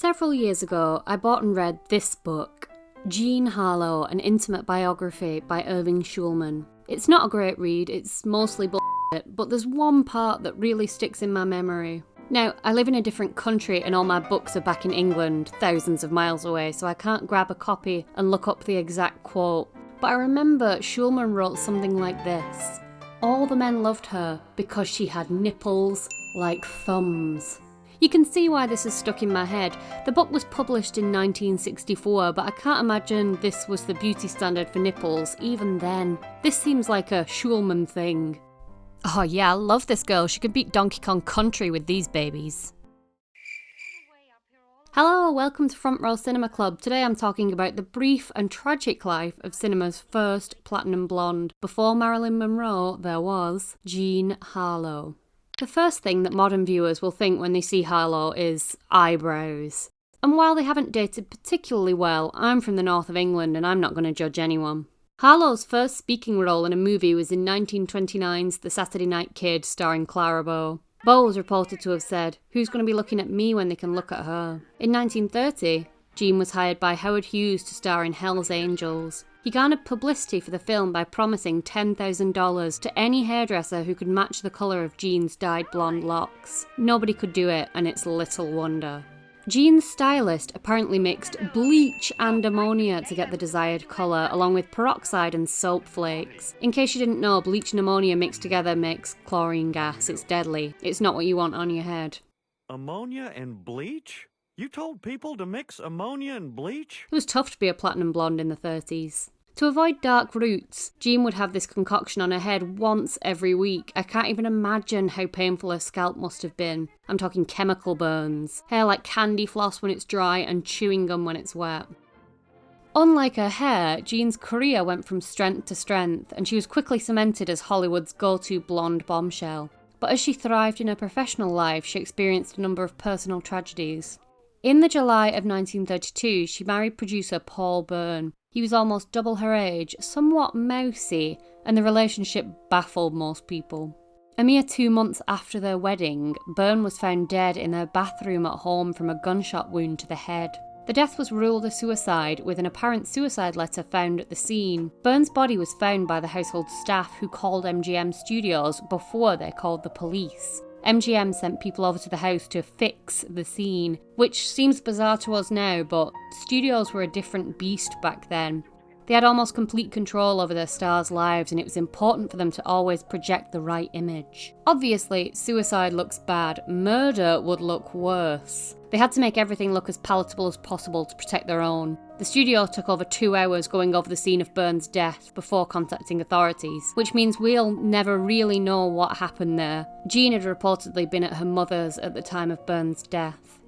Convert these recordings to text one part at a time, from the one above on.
Several years ago, I bought and read this book, JEAN HARLOW, an intimate biography by Irving Shulman. It's not a great read, it's mostly bullshit, but there's one part that really sticks in my memory. Now, I live in a different country and all my books are back in England, thousands of miles away, so I can't grab a copy and look up the exact quote. But I remember Shulman wrote something like this: "All the men loved her because she had nipples like thumbs." You can see why this is stuck in my head. The book was published in 1964, but I can't imagine this was the beauty standard for nipples even then. This seems like a Shulman thing. Oh yeah, I love this girl. She could beat Donkey Kong Country with these babies. Hello, welcome to Front Row Cinema Club. Today I'm talking about the brief and tragic life of cinema's first platinum blonde. Before Marilyn Monroe, there was JEAN HARLOW. The first thing that modern viewers will think when they see Harlow is eyebrows. And while they haven't dated particularly well, I'm from the north of England and I'm not going to judge anyone. Harlow's first speaking role in a movie was in 1929's The Saturday Night Kid, starring Clara Bow. Bow was reported to have said, "Who's going to be looking at me when they can look at her?" In 1930, Jean was hired by Howard Hughes to star in Hell's Angels. He garnered publicity for the film by promising $10,000 to any hairdresser who could match the colour of Jean's dyed blonde locks. Nobody could do it, and it's little wonder. Jean's stylist apparently mixed bleach and ammonia to get the desired colour, along with peroxide and soap flakes. In case you didn't know, bleach and ammonia mixed together makes chlorine gas. It's deadly. It's not what you want on your head. Ammonia and bleach? You told people to mix ammonia and bleach? It was tough to be a platinum blonde in the 30s. To avoid dark roots, Jean would have this concoction on her head once every week. I can't even imagine how painful her scalp must have been. I'm talking chemical burns. Hair like candy floss when it's dry and chewing gum when it's wet. Unlike her hair, Jean's career went from strength to strength, and she was quickly cemented as Hollywood's go-to blonde bombshell. But as she thrived in her professional life, she experienced a number of personal tragedies. In the July of 1932, she married producer Paul Byrne. He was almost double her age, somewhat mousy, and the relationship baffled most people. A mere 2 months after their wedding, Byrne was found dead in their bathroom at home from a gunshot wound to the head. The death was ruled a suicide, with an apparent suicide letter found at the scene. Byrne's body was found by the household staff, who called MGM Studios before they called the police. MGM sent people over to the house to fix the scene, which seems bizarre to us now, but studios were a different beast back then. They had almost complete control over their stars' lives, and it was important for them to always project the right image. Obviously, suicide looks bad. Murder would look worse. They had to make everything look as palatable as possible to protect their own. The studio took over 2 hours going over the scene of Byrne's death before contacting authorities, which means we'll never really know what happened there. Jean had reportedly been at her mother's at the time of Byrne's death.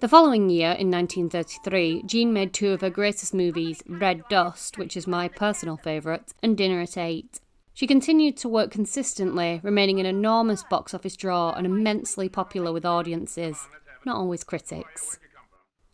The following year, in 1933, Jean made 2 of her greatest movies, Red Dust, which is my personal favourite, and Dinner at 8. She continued to work consistently, remaining an enormous box office draw and immensely popular with audiences, not always critics.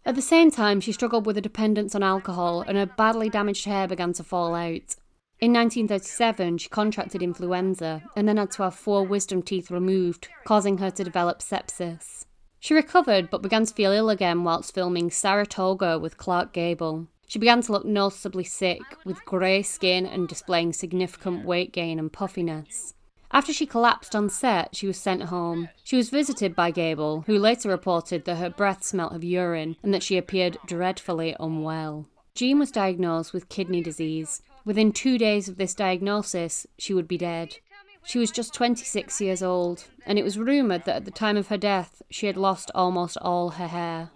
At the same time, she struggled with a dependence on alcohol, and her badly damaged hair began to fall out. In 1937, she contracted influenza, and then had to have 4 wisdom teeth removed, causing her to develop sepsis. She recovered, but began to feel ill again whilst filming Saratoga with Clark Gable. She began to look noticeably sick, with grey skin and displaying significant weight gain and puffiness. After she collapsed on set, she was sent home. She was visited by Gable, who later reported that her breath smelt of urine and that she appeared dreadfully unwell. Jean was diagnosed with kidney disease. Within 2 days of this diagnosis, she would be dead. She was just 26 years old, and it was rumoured that at the time of her death, she had lost almost all her hair.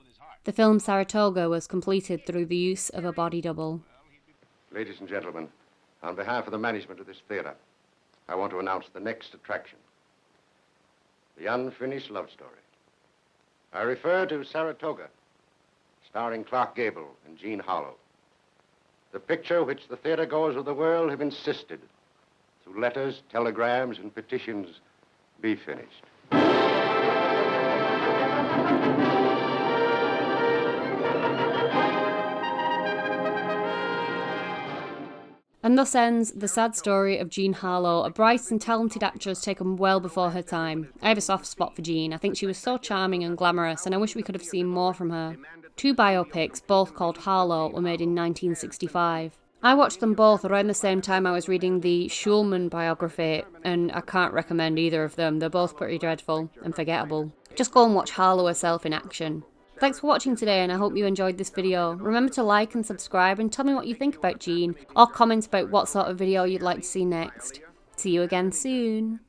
The film Saratoga was completed through the use of a body double. Ladies and gentlemen, on behalf of the management of this theatre, I want to announce the next attraction, the unfinished love story. I refer to Saratoga, starring Clark Gable and JEAN HARLOW. The picture which the theatergoers of the world have insisted, through letters, telegrams, and petitions, be finished. And thus ends the sad story of Jean Harlow, a bright and talented actress taken well before her time. I have a soft spot for Jean. I think she was so charming and glamorous, and I wish we could have seen more from her. 2 biopics, both called Harlow, were made in 1965. I watched them both around the same time I was reading the Schulman biography, and I can't recommend either of them. They're both pretty dreadful and forgettable. Just go and watch Harlow herself in action. Thanks for watching today, and I hope you enjoyed this video. Remember to like and subscribe, and tell me what you think about Jean, or comment about what sort of video you'd like to see next. See you again soon.